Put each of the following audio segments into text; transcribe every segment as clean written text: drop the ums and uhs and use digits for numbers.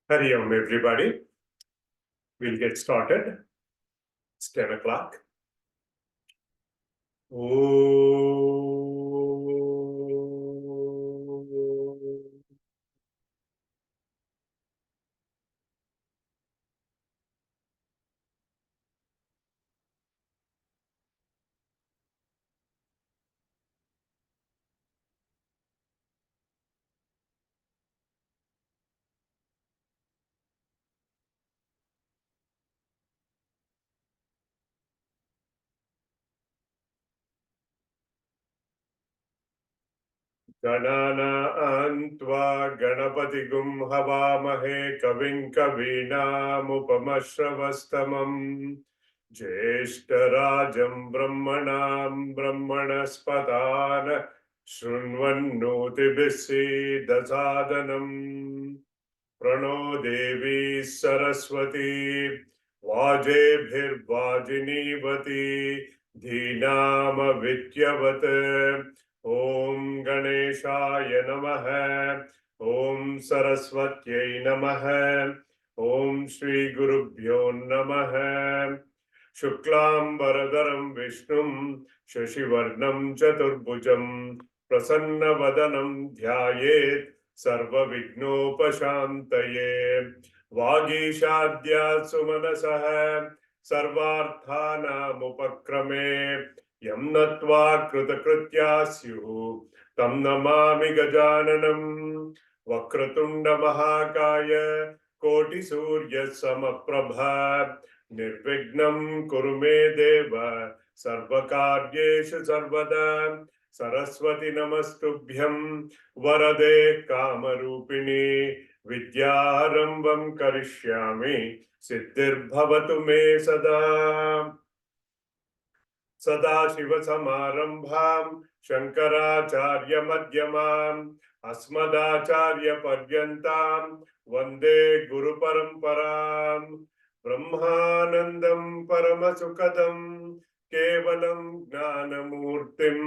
Hari Om, everybody. We'll get started. It's 10 o'clock. गणानान्त्वा गणपतिगुं हवामहे कविं कवीनामुपमश्रवस्तमम् ज्येष्ठराजं ब्रह्मणां ब्रह्मणस्पतान् शृण्वन्नोतिभिः सीदसादनम् प्रणो देवी सरस्वती वाजेभिर्वाजिनीवती धीनामविद्यवत् ॐ गणेशाय नमः ॐ सरस्वत्यै नमः ॐ श्रीगुरुभ्यो नमः शुक्लाम्बरधरं विष्णुं शशिवर्णं चतुर्भुजं प्रसन्नवदनं ध्यायेत् सर्वविघ्नोपशान्तये वागीशाद्यात् सुमनसः सर्वार्थानामुपक्रमे यं नत्वा कृतकृत्या स्युः तं नमामि गजाननं वक्रतुण्डमहाकाय कोटिसूर्यसमप्रभा निर्विघ्नं कुरु मे देव सर्वकार्येषु सर्वदा सरस्वती नमस्तुभ्यं वरदे कामरूपिणी विद्यारम्भं करिष्यामि सिद्धिर्भवतु मे सदा सदाशिवसमारम्भां शङ्कराचार्यमध्यमाम् अस्मदाचार्यपर्यन्तां वन्दे गुरुपरम्परां ब्रह्मानन्दं परमसुखदं केवलं ज्ञानमूर्तिं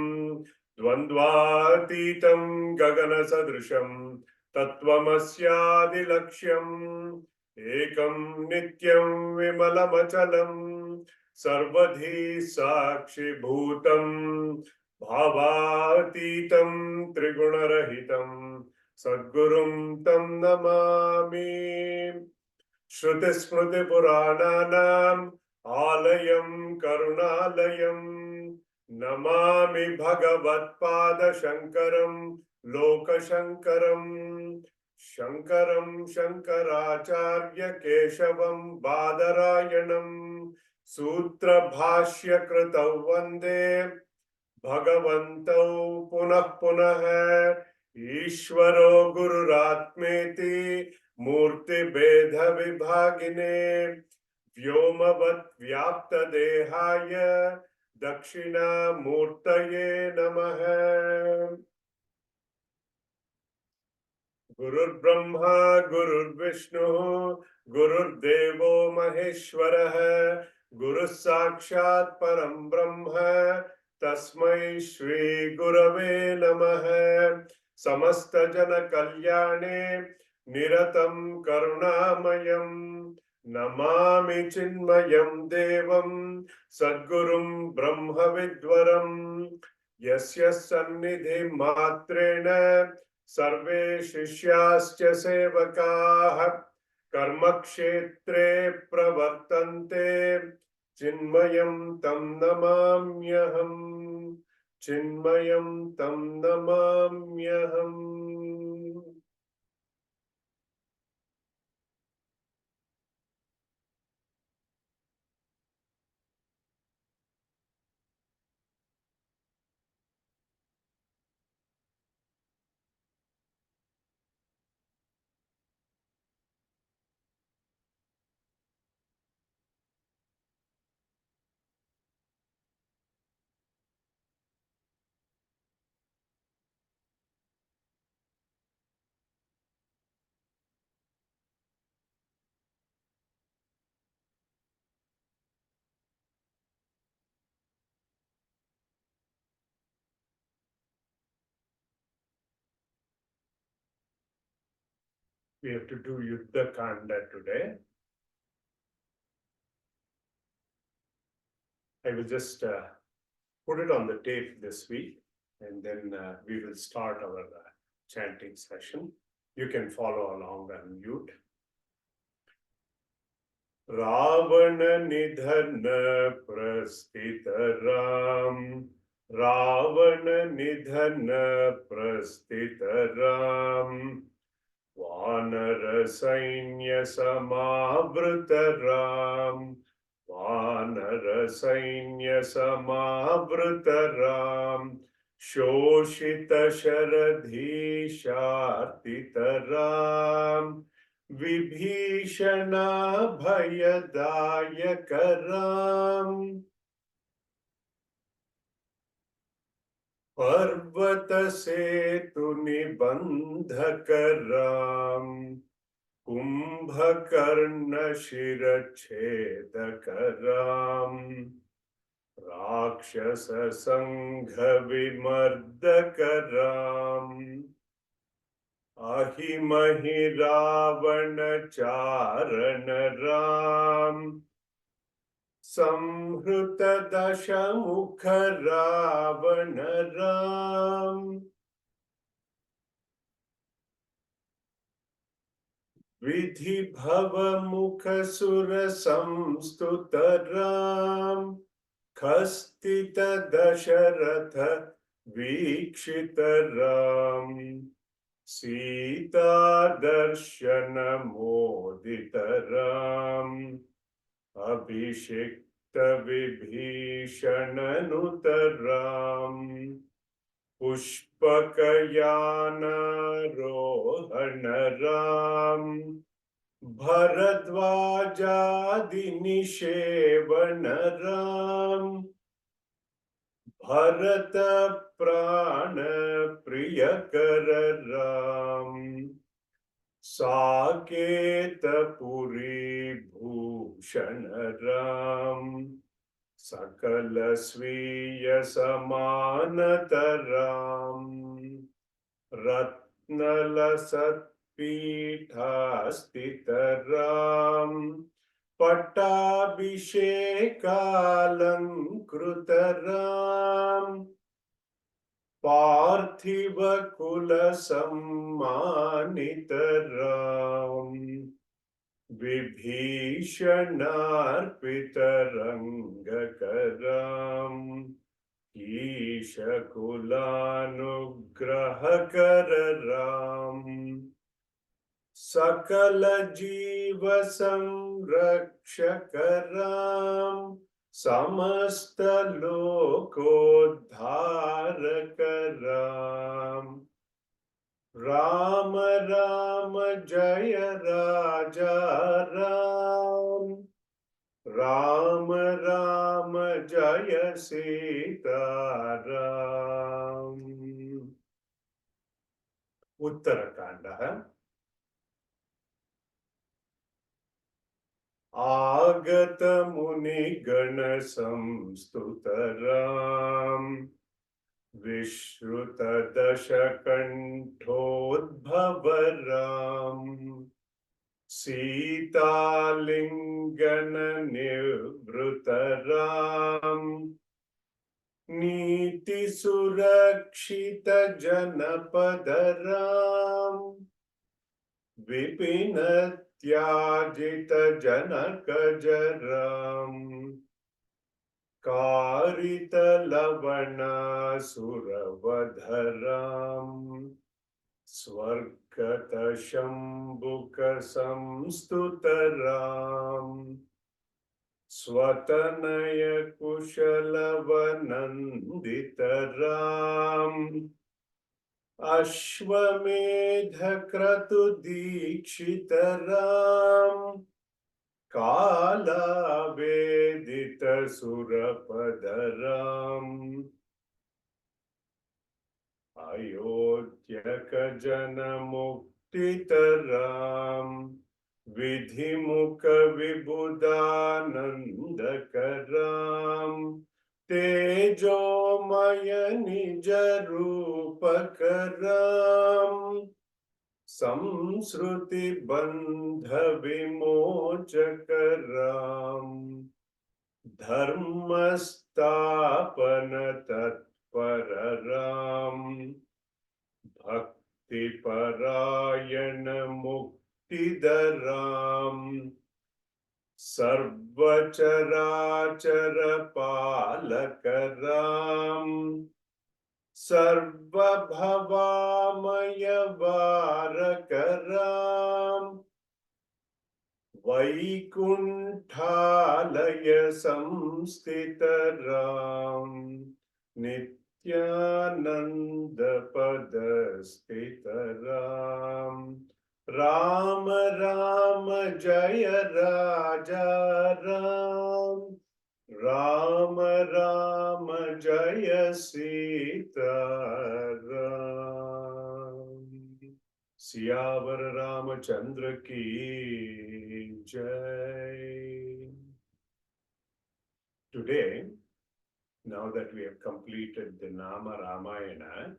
द्वन्द्वातीतं गगनसदृशं तत्त्वमस्यादिलक्ष्यम् एकं नित्यं विमलमचलं सर्वधी साक्षिभूतं भावातीतं त्रिगुणरहितं सद्गुरुं तं नमामि श्रुतिस्मृतिपुराणानाम् आलयं करुणालयं नमामि भगवत्पादशङ्करं लोकशङ्करं शङ्करं शङ्कराचार्य केशवं बादरायणं सूत्रभाष्यकृतौ वन्दे भगवन्तौ पुनः पुनः ईश्वरो गुरुरात्मेति मूर्तिभेदविभागिने व्योमवत् व्याप्तदेहाय दक्षिणामूर्तये नमः गुरुर्ब्रह्मा गुरुर्विष्णुः गुरुर्देवो महेश्वरः गुरुः साक्षात् परं ब्रह्म तस्मै श्री गुरवे नमः समस्तजनकल्याणे निरतं करुणामयं नमामि चिन्मयं देवं सद्गुरुं ब्रह्मविद्वरं यस्य सन्निधिं मात्रेण सर्वे शिष्याश्च सेवकाः कर्मक्षेत्रे प्रवर्तन्ते चिन्मयं तं नमाम्यहम् चिन्मयं तं नमाम्यहम् We have to do Yuddha Kanda today. I will just put it on the tape this week, and then we will start our chanting session. You can follow along and mute. Ravana Nidhana Prastitaram, Ravana Nidhana Prastitaram, Vanara Sainya Samavritaram, Vanara Sainya Samavritaram, Shoshita Sharadhishartitaram, Vibhishana Bhayadayakaram, Parvata Setu Nibandhakaram, Kumbhakarna Shirachedakaram, Rakshasa Sangha Vimardakaram, Ahimahi Ravana Charanaram, Samhruta Dashamukha Ravanaram, Vidhi Bhava Mukha Sura Samstutaram, Khastita Dasharatha Vikshitaram, Sita Darshana Moditaram, Abhishekta Vibhishananutaram, Pushpakayana Rohanaram, Bharadvajadi Nishevanaram, Bharata Prana Priyakararam, Saketa Puri Bhushanaram, Sakala Sviya Samanataram, Ratnala Satpithastitaram, Pattabhishekalankrutaram, Parthiva Kula Sammanitaram, Vibhishanarpitarangakaram, Ishakulanugrahakararam, Sakala Jiva Samrakshakaram, Samasta Lokodharakaram, Rama Rama Jaya Raja Ram, Rama Rama Jaya Sita Ram. Uttarakanda. Agata Muni Gana Samstutaram, Vishruta Dashakanthodbhavaram, Sita Lingana Nivrutaram, Niti Surakshita Janapadaram, Vipinatyajita Janakajaram, Karita Lavana Suravadharam, Swargata Shambhuka Samstutaram, Swatanaya Kushalavananditaram, Ashwamedha Kratu Dikshitaram, Kala Vedita Surapadaram, Ayodhyaka Jana Muktitaram, Vidhimukha Vibhudanandakaram, Tejomaya Nijarupakaram, samsruti bandha vimochakaram dharmastapana tatpararam bhakti parayana muktidaram sarvacharachara palakaram sarvabhavamaya varakaram vaikuntalaya samstitaram nityananda padastitaram Rama Rama Jaya Raja Ram Rama Rama Jaya Sita Ram Siyavar Ramachandra ki Jai. Today, now that we have completed the Nama Ramayana,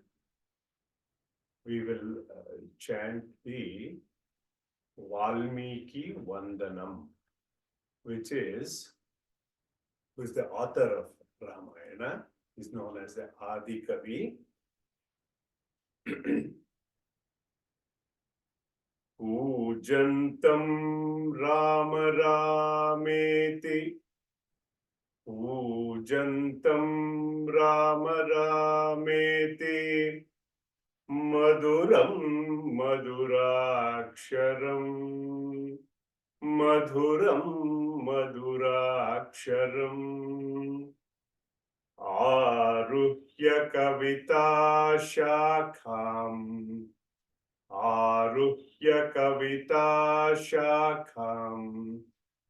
we will chant the Valmiki Vandanam, which is who is the author of Ramayana, is known as the Adi Kavi. Pujantam Rama Rameti Pujantam Rama Rameti Maduram Maduraksharam Madhuram Maduraksharam Aruhya Kavita Shakham Aruhya Kavita Shakham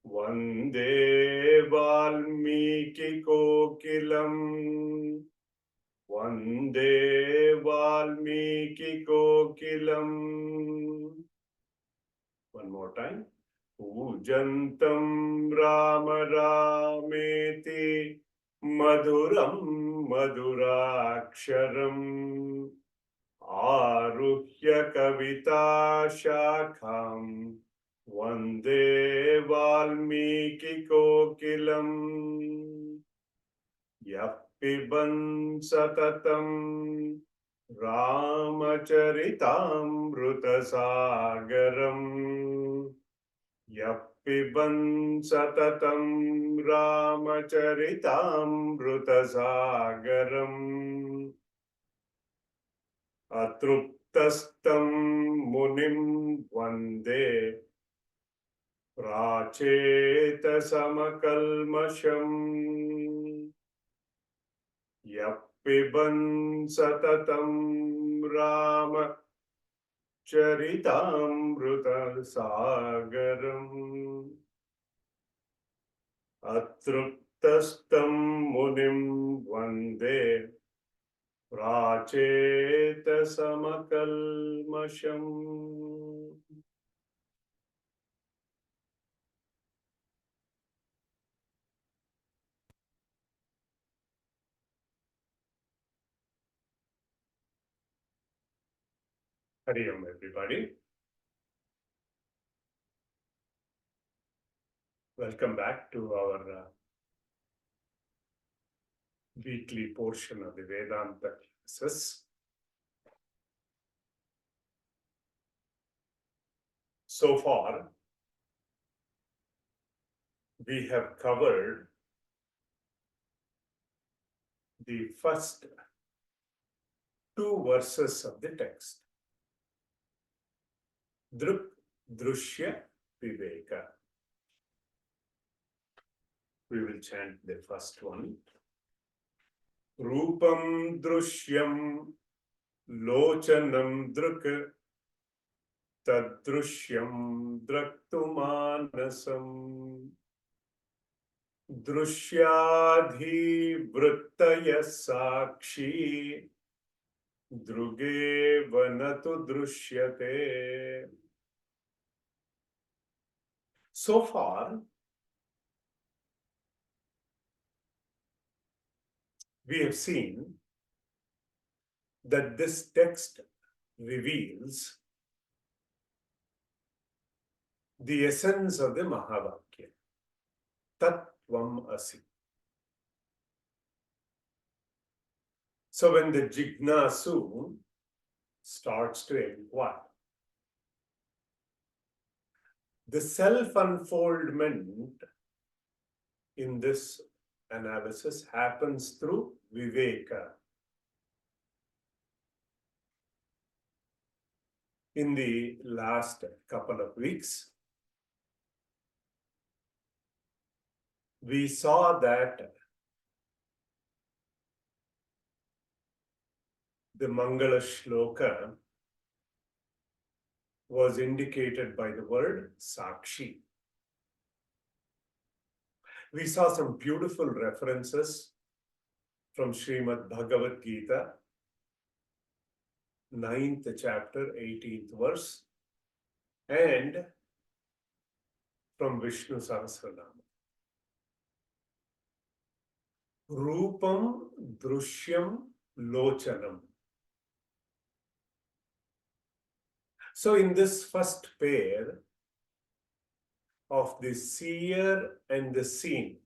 Vande Valmiki Kokilam Vande Valmiki Kokilam. One more time. Pujantam Rama Rameti Maduram Maduraksharam Aruhya Kavita Shakham Vande Valmiki Kokilam Yappiban Satatam Ramacharitamrutasagaram Yappiban Satatam Ramacharitamrutasagaram Atruptastam Munim Vande Pracheta Samakalmasham Yappiban Satatam Rama Charitamrutasagaram Atruptastam Munim Vande Pracheta Samakalmasham. Hari Om, everybody. Welcome back to our weekly portion of the Vedanta classes. So far, we have covered the first two verses of the text. Drg Drshya Viveka. We will chant the first one. Rupam Drishyam Lochanam Drk Tadrishyam Draktumanasam Drishyadhi Vrittaya Sakshi Druge Vanatu Drishyate. So far, we have seen that this text reveals the essence of the Mahavakya. Tat Tvam Asi. So when the Jignasu starts to inquire, the self-unfoldment in this analysis happens through Viveka. In the last couple of weeks, we saw that the Mangala Shloka was indicated by the word Sakshi. We saw some beautiful references from Srimad Bhagavad Gita, 9th chapter, 18th verse, and from Vishnu Sahasranama. Rupam Drishyam Lochanam. So in this first pair of the seer and the seen,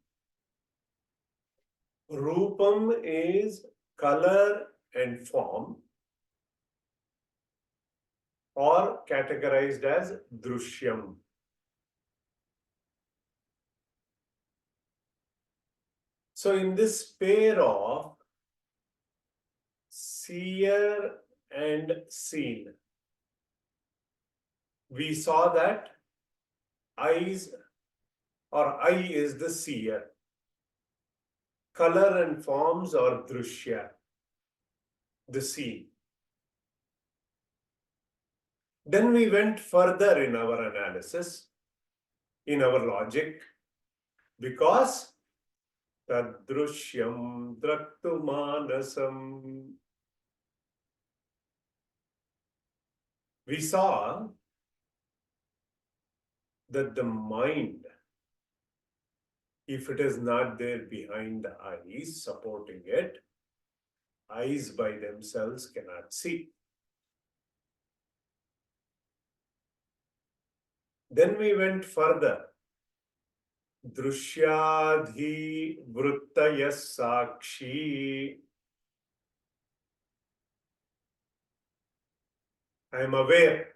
Rupam is color and form, or categorized as Drishyam. So in this pair of seer and seen, we saw that eyes or eye is the seer. Color and forms are Drshya, the seen. Then we went further in our analysis, in our logic, because Tadrishyam Draktu Manasam. We saw that the mind, if it is not there behind the eyes, supporting it, eyes by themselves cannot see. Then we went further. Drishyadhi Vrittaya Sakshi. I am aware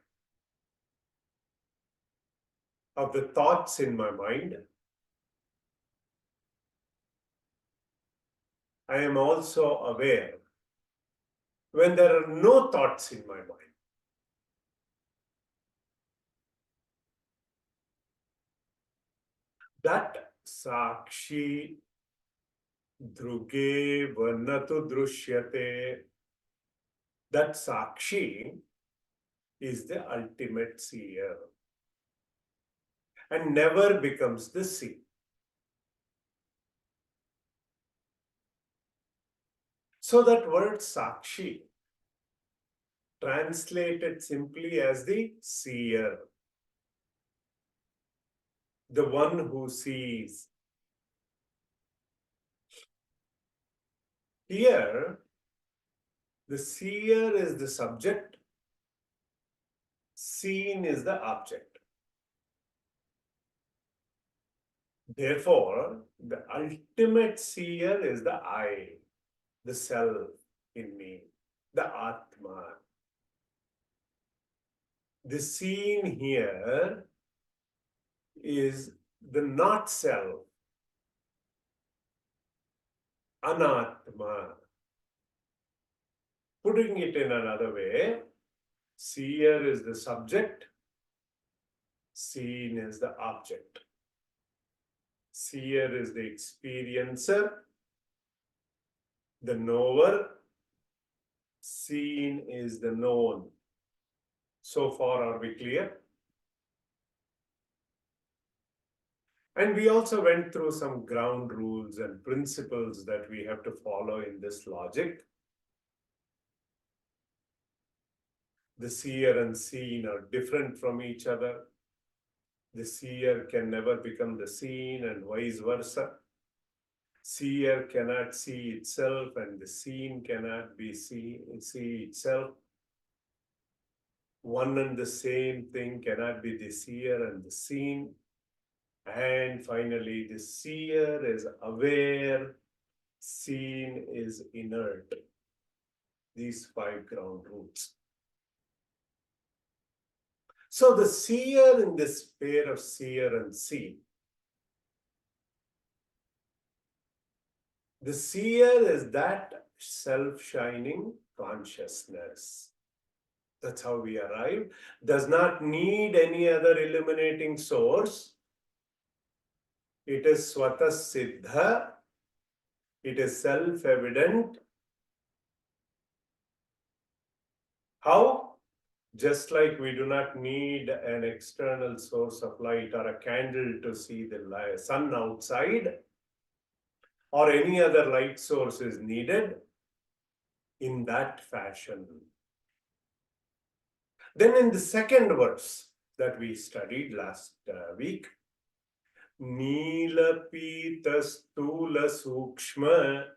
of the thoughts in my mind. I am also aware when there are no thoughts in my mind. That Sakshi Druge Varnatu Drishyate, that Sakshi is the ultimate seer and never becomes the seen. So that word Sakshi, translated simply as the seer, the one who sees. Here, the seer is the subject, seen is the object. Therefore, the ultimate seer is the I, the self in me, the Atma. The seen here is the not self, Anatma. Putting it in another way, seer is the subject, seen is the object. Seer is the experiencer, the knower, seen is the known. So far, are we clear? And we also went through some ground rules and principles that we have to follow in this logic. The seer and seen are different from each other. The seer can never become the seen and vice versa. Seer cannot see itself and the seen cannot be see itself. One and the same thing cannot be the seer and the seen. And finally, the seer is aware, seen is inert. These 5 ground roots. So the seer in this pair of seer and seen, the seer is that self-shining consciousness. That's how we arrive. Does not need any other illuminating source. It is swata siddha. It is self-evident. How? Just like we do not need an external source of light or a candle to see the sun outside, or any other light source is needed, in that fashion. Then in the second verse that we studied last week, Nila Pita Stula Sukshma,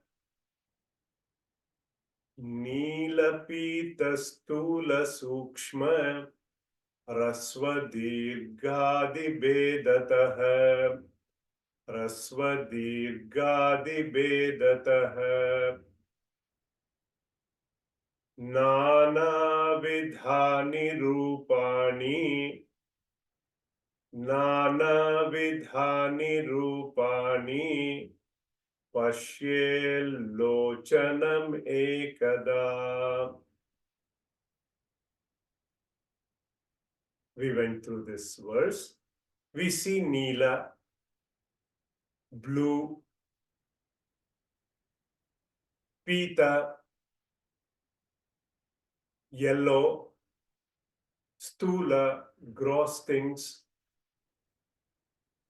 Nila Pita Stula Sukshma, Rasva Dirghadi Bedataha, Rasva Dirghadi Bedataha, Nana Vidhani Rupani, Nana Vidhani Rupani, Pashyel Lochanam Ekada. We went through this verse. We see Neela, blue, Pita, yellow, Stula, gross things,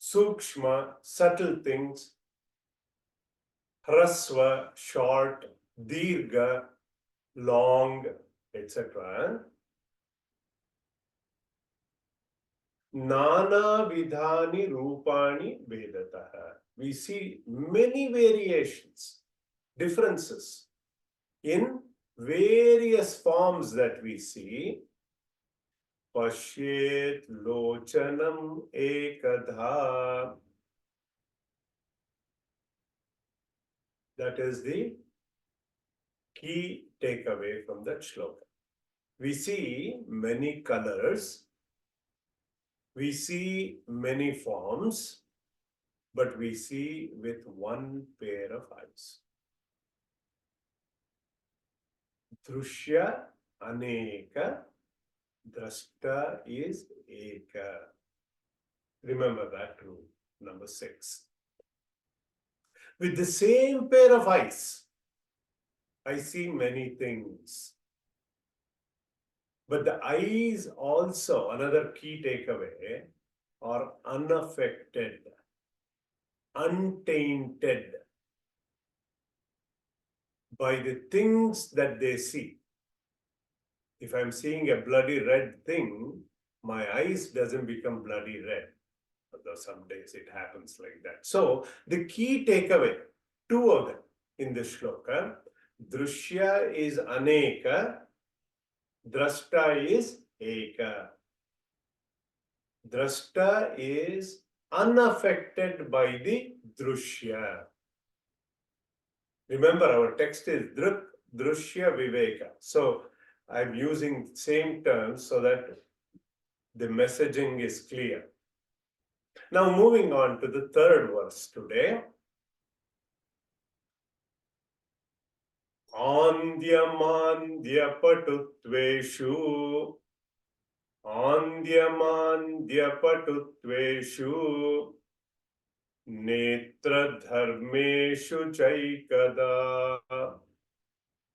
Sukshma, subtle things, Hrasva, short, Dirga, long, etc. Nana Vidhani Rupani Vedataha. We see many variations, differences in various forms that we see. Pashyet Lochanam Ekadha. That is the key takeaway from that shloka. We see many colors, we see many forms, but we see with one pair of eyes. Drshya Aneka, Drashta is Eka. Remember that rule, number 6. With the same pair of eyes, I see many things. But the eyes also, another key takeaway, are unaffected, untainted by the things that they see. If I'm seeing a bloody red thing, my eyes doesn't become bloody red. Although some days it happens like that. So the key takeaway, 2 of them in this shloka, Drshya is Aneka, Drashta is Eka. Drashta is unaffected by the Drshya. Remember, our text is Drg Drshya Viveka. So I'm using same terms so that the messaging is clear. Now moving on to the third verse today. Andya Patutveshu, Andya Patutveshu, Netra Dharmeshu Chaikada,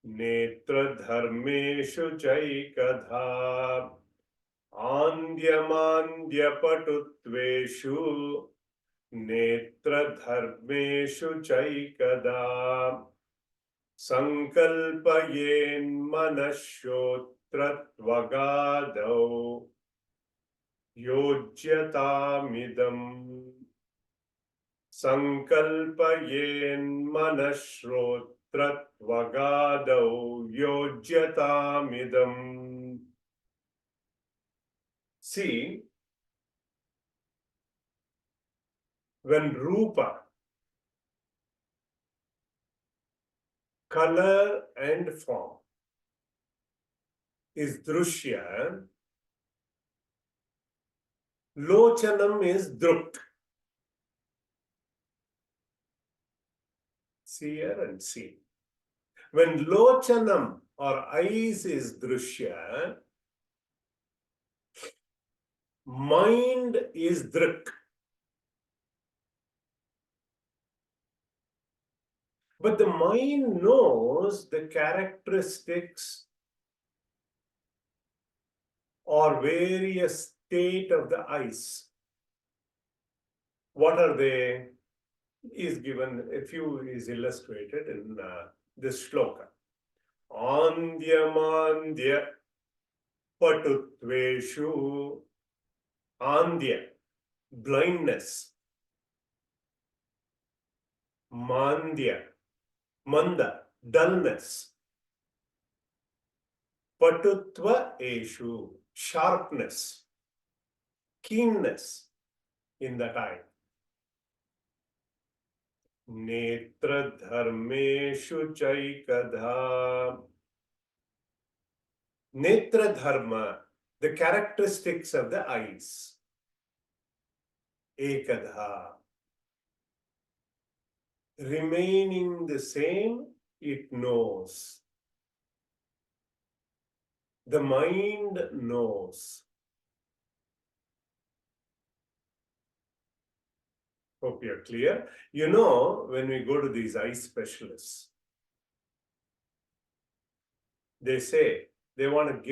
Netra Dharmeshu Chaikadha, Andya Patutveshu, Netra Dharmeshu Chaikada, Sankalpayen Manashyotratvagadav Yojyatamidam. Sankalpayen Manashyotratvagadav Yojyatamidam. See, when Rupa, color and form, is Drshya, Lochanam is Druk. Seer and see. When Lochanam or eyes is Drshya, mind is Drik. But the mind knows the characteristics or various state of the eyes. What are they? Is given, a few is illustrated in this shloka. Andya mandya patutveshu. Andya, blindness. Mandya, manda, dullness. Patutva eshu, sharpness, keenness in that eye. Netra dharmeshu chaikadha. Netra dharma, the characteristics of the eyes. Ekadha. Remaining the same, it knows. The mind knows. Hope you're clear. You know, when we go to these eye specialists, they say they want to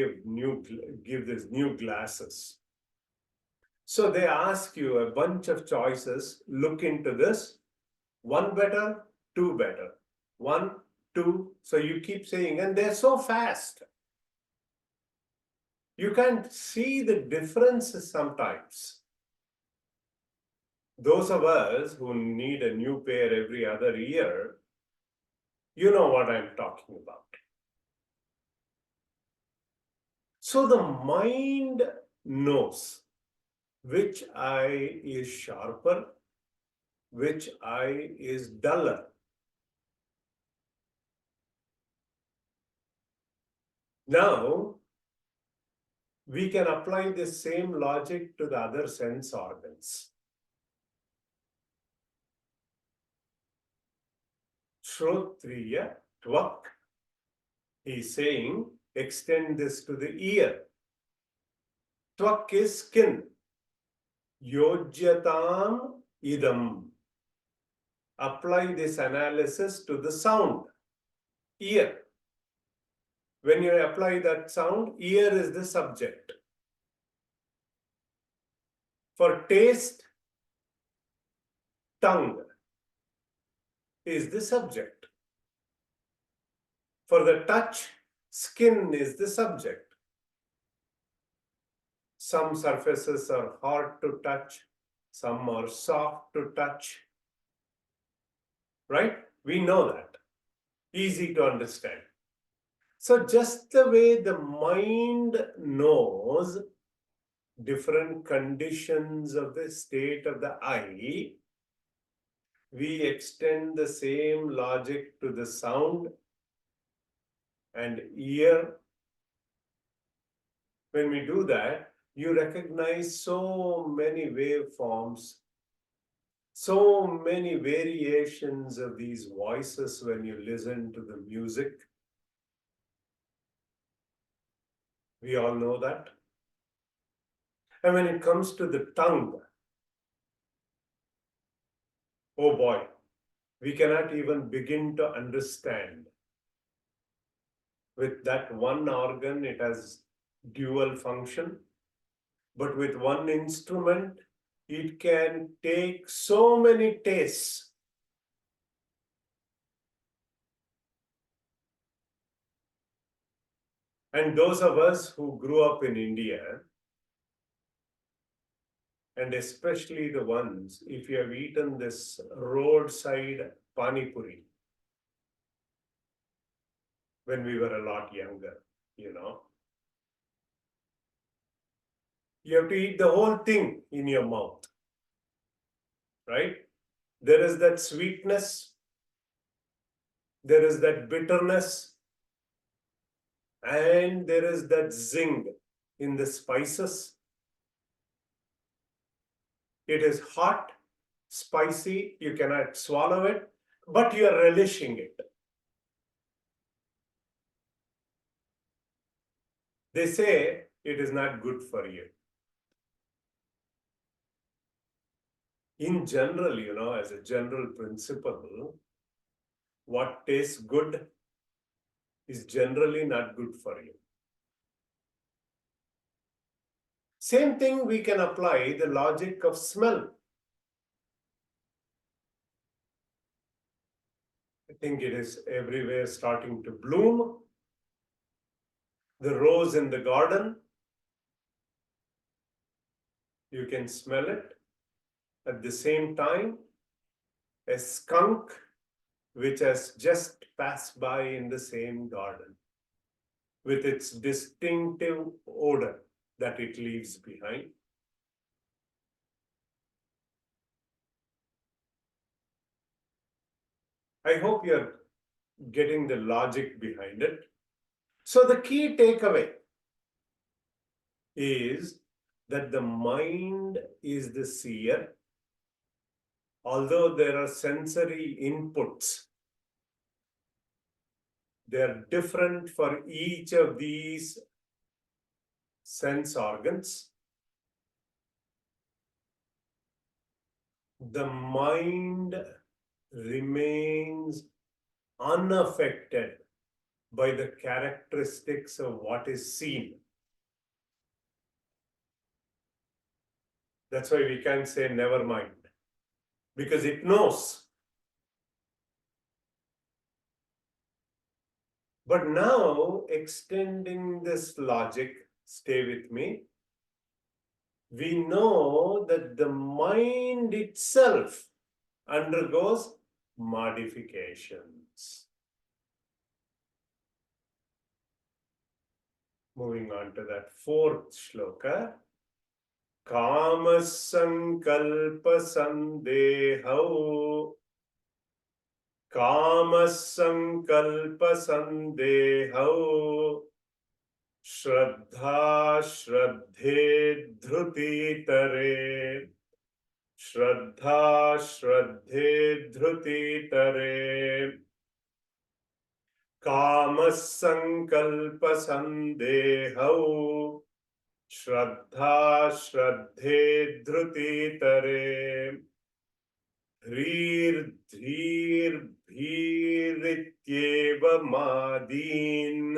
give this new glasses. So they ask you a bunch of choices, look into this, one better, two better, one, two. So you keep saying, and they're so fast. You can't see the differences sometimes. Those of us who need a new pair every other year, you know what I'm talking about. So the mind knows which eye is sharper, which eye is duller. Now, we can apply the same logic to the other sense organs. Shrotriya Tvak. He's saying, extend this to the ear. Tvak is skin. Yojyatam idam. Apply this analysis to the sound. Ear. When you apply that sound, ear is the subject. For taste, tongue is the subject. For the touch, skin is the subject. Some surfaces are hard to touch, some are soft to touch. Right? We know that. Easy to understand. So just the way the mind knows different conditions of the state of the eye, we extend the same logic to the sound and ear. When we do that, you recognize so many waveforms, so many variations of these voices when you listen to the music. We all know that. And when it comes to the tongue, oh boy, we cannot even begin to understand. With that one organ, it has dual function, but with one instrument, it can take so many tastes. And those of us who grew up in India, and especially the ones, if you have eaten this roadside pani puri, when we were a lot younger, you know, You have to eat the whole thing in your mouth, right? There is that sweetness, there is that bitterness, and there is that zing in the spices. It is hot, spicy, you cannot swallow it, but you are relishing it. They say it is not good for you. In general, as a general principle, what tastes good is generally not good for you. Same thing we can apply the logic of smell. I think it is everywhere starting to bloom. The rose in the garden, you can smell it. At the same time, a skunk which has just passed by in the same garden with its distinctive odor that it leaves behind. I hope you're getting the logic behind it. So the key takeaway is that the mind is the seer. Although there are sensory inputs, they are different for each of these sense organs. The mind remains unaffected by the characteristics of what is seen. That's why we can't say never mind, because it knows. But now, extending this logic, stay with me, we know that the mind itself undergoes modifications. Moving on to that fourth shloka. Kama sankalpa sandehau. Kama sankalpa sandehau. Shraddha shraddhe dhruti tare. Shraddha shraddhe dhruti tare. Kama sankalpa sandehau. Shraddha shraddhe dhruti tare. Dhrir dhrir bhirityeva madin.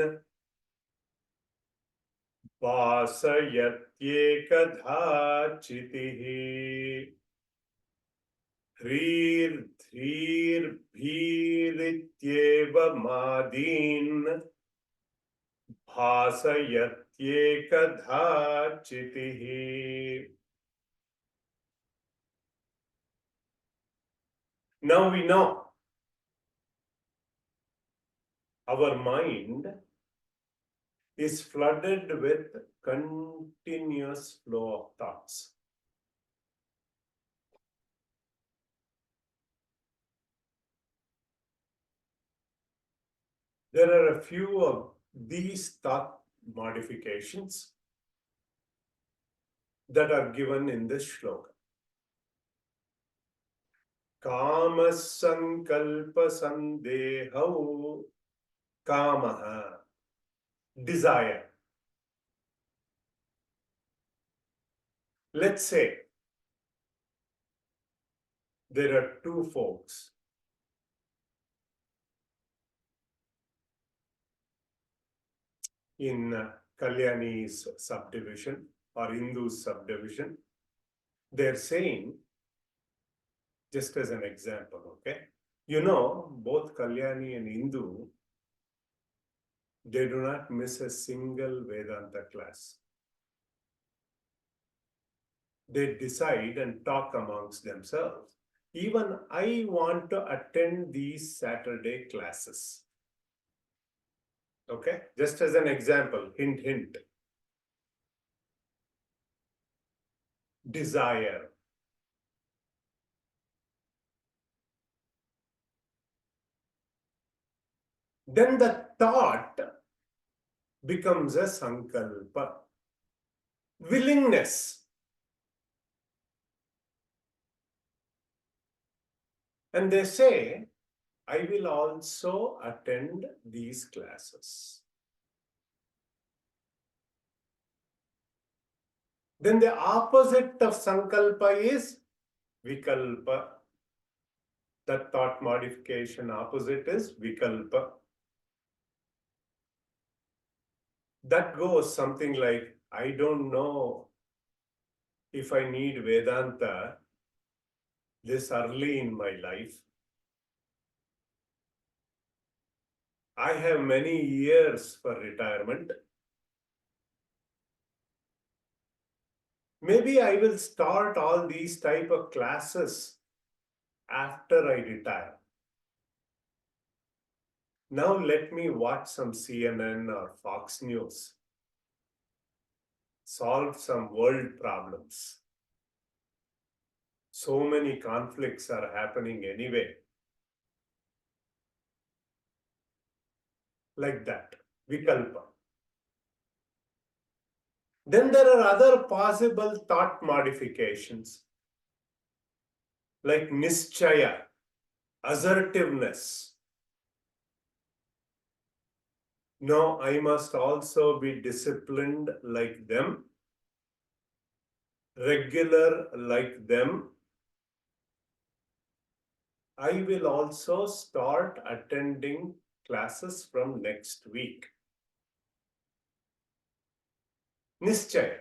Vasayatyekadha chitihi. Dhrir dhrir bhirityeva madin. Bhasayatyekadha chitihi. Now we know our mind is flooded with continuous flow of thoughts. There are a few of these thought modifications that are given in this shloka. Kama sankalpa sandehau. Kamaha, desire. Let's say there are two folks. In Kalyani's subdivision or Hindu's subdivision, they're saying, just as an example, okay? Both Kalyani and Hindu, they do not miss a single Vedanta class. They decide and talk amongst themselves. Even I want to attend these Saturday classes. Okay, just as an example, hint, hint. desire. Then the thought becomes a sankalpa, willingness. And they say, I will also attend these classes. Then the opposite of sankalpa is vikalpa. That thought modification opposite is vikalpa. That goes something like, I don't know if I need Vedanta this early in my life. I have many years for retirement. Maybe I will start all these type of classes after I retire. Now let me watch some CNN or Fox News. Solve some world problems. So many conflicts are happening anyway. Like that, vikalpa. Then there are other possible thought modifications, like nischaya, assertiveness. No, I must also be disciplined like them, regular like them. I will also start attending classes from next week. Nischaya.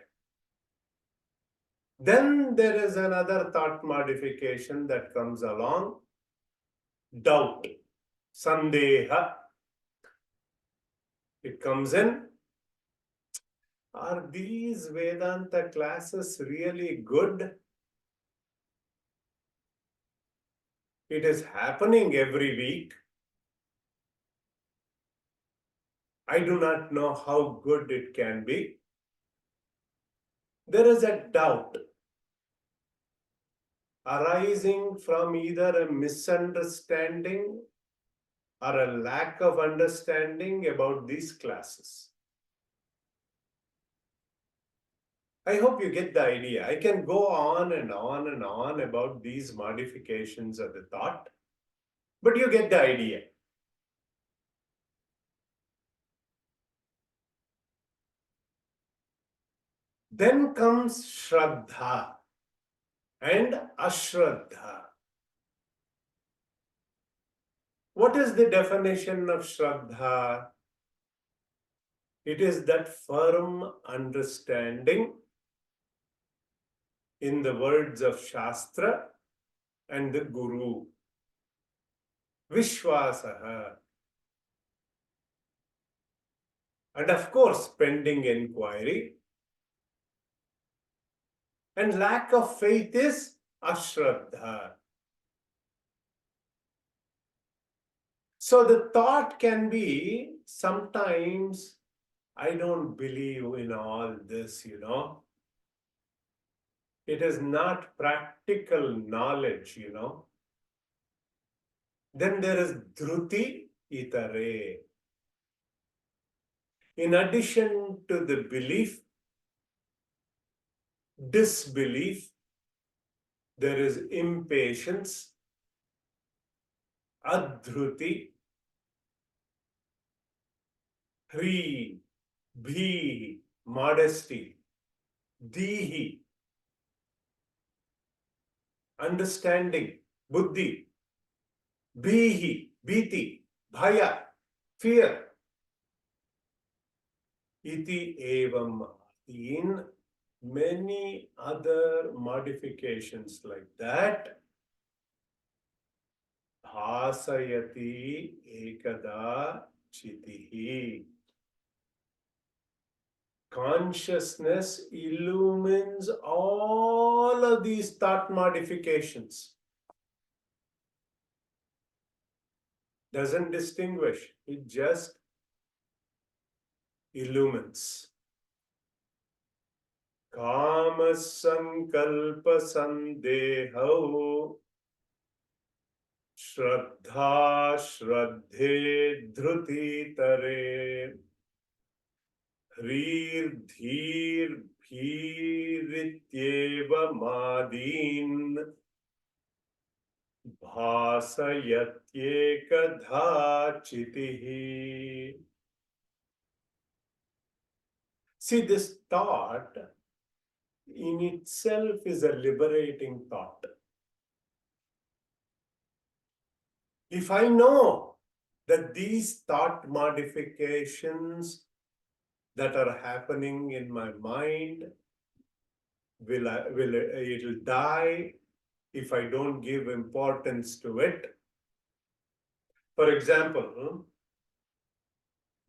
Then there is another thought modification that comes along, doubt, sandeha. It comes in, are these Vedanta classes really good? It is happening every week. I do not know how good it can be. There is a doubt arising from either a misunderstanding or a lack of understanding about these classes. I hope you get the idea. I can go on and on and on about these modifications of the thought, but you get the idea. Then comes Shraddha and Ashraddha. What is the definition of Shraddha? It is that firm understanding, in the words of Shastra and the Guru. Vishwasaha. And of course, pending inquiry. And lack of faith is Ashraddha. So the thought can be, sometimes I don't believe in all this, It is not practical knowledge, Then there is Dhruti Itare. In addition to the belief, disbelief, there is impatience, adhruti, hri, bhi, modesty, dihi, understanding, buddhi, bihi, biti, bhaya, fear. Iti evam. In many other modifications like that, bhasayati ekada chitihi. Consciousness illumines all of these thought modifications. Doesn't distinguish, it just illumines. Kama sankalpa sandeho Shraddha Shraddhe Dhruti Tare Hrir Dhir Bhirityeva Madin Bhasayatyekadha Chitihi. See, this thought in itself is a liberating thought. If I know that these thought modifications that are happening in my mind it'll die if I don't give importance to it. For example,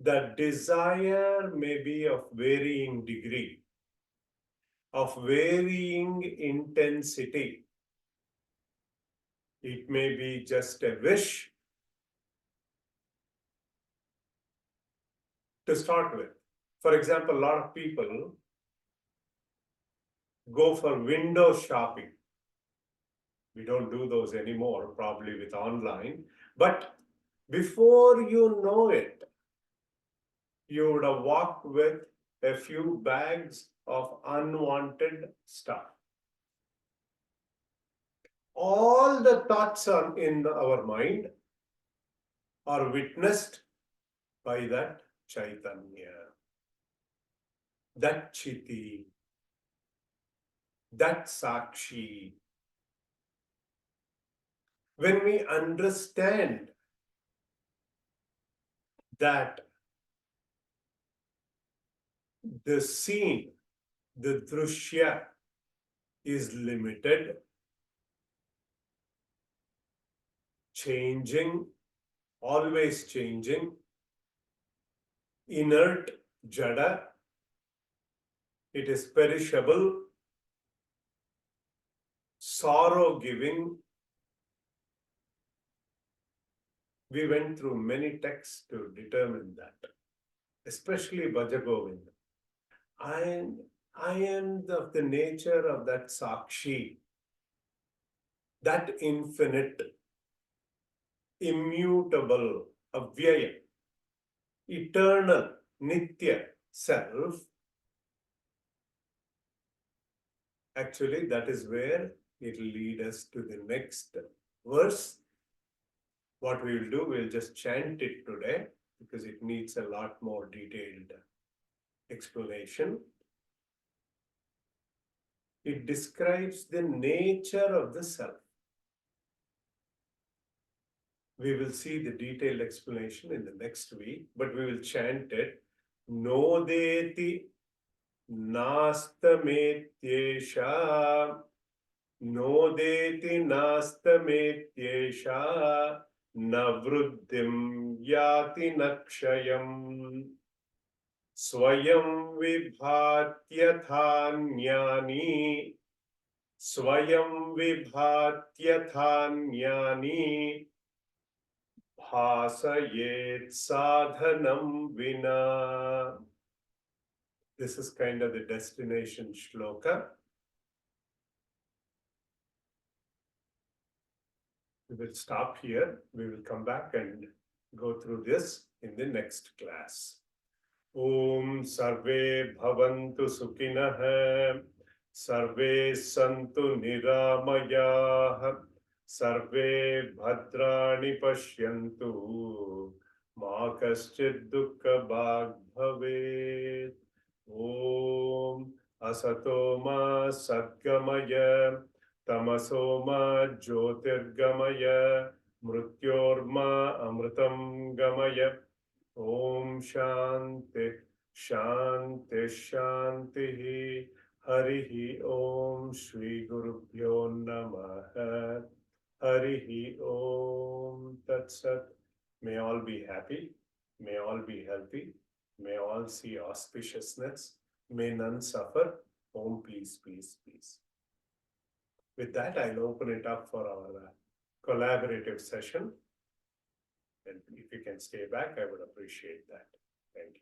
the desire may be of varying degree, of varying intensity. It may be just a wish to start with. For example, a lot of people go for window shopping. We don't do those anymore, probably with online. But before you know it, you would have walked with a few bags of unwanted stuff. All the thoughts in our mind are witnessed by that Chaitanya, that Chiti, that Sakshi. When we understand that the scene, the Drshya, is limited, changing, always changing, inert, jada, it is perishable, sorrow giving. We went through many texts to determine that, especially Bhajagovinda. I am of the nature of that Sakshi, that infinite, immutable, avyaya, eternal, nitya self. Actually, that is where it will lead us to the next verse. What we will do, we'll just chant it today because it needs a lot more detailed explanation. It describes the nature of the self. We will see the detailed explanation in the next week, but we will chant it. Nodeti nastametyesha, nodeti nastametyesha, navruddhim yati nakshayam, swayam vibhatyatha swayam vibhatyatha bhasayet sadhanam vina. This is kind of the destination shloka. We will stop here. We will come back and go through this in the next class. Om sarve bhavantu sukhinah, sarve santu niramayah, sarve bhadrani pashyantu, ma kaschid dukkha bhag bhavet. Om asato ma sadgamaya, tamaso ma jyotirgamaya, mrityorma amritam gamaya. Om Shanti, Shanti, Shanti, Harihi Om Shri Gurubhyo Namaha, Harihi Om Tat Sat. May all be happy, may all be healthy, may all see auspiciousness, may none suffer. Om peace, peace, peace. With that, I'll open it up for our collaborative session. And if you can stay back, I would appreciate that. Thank you.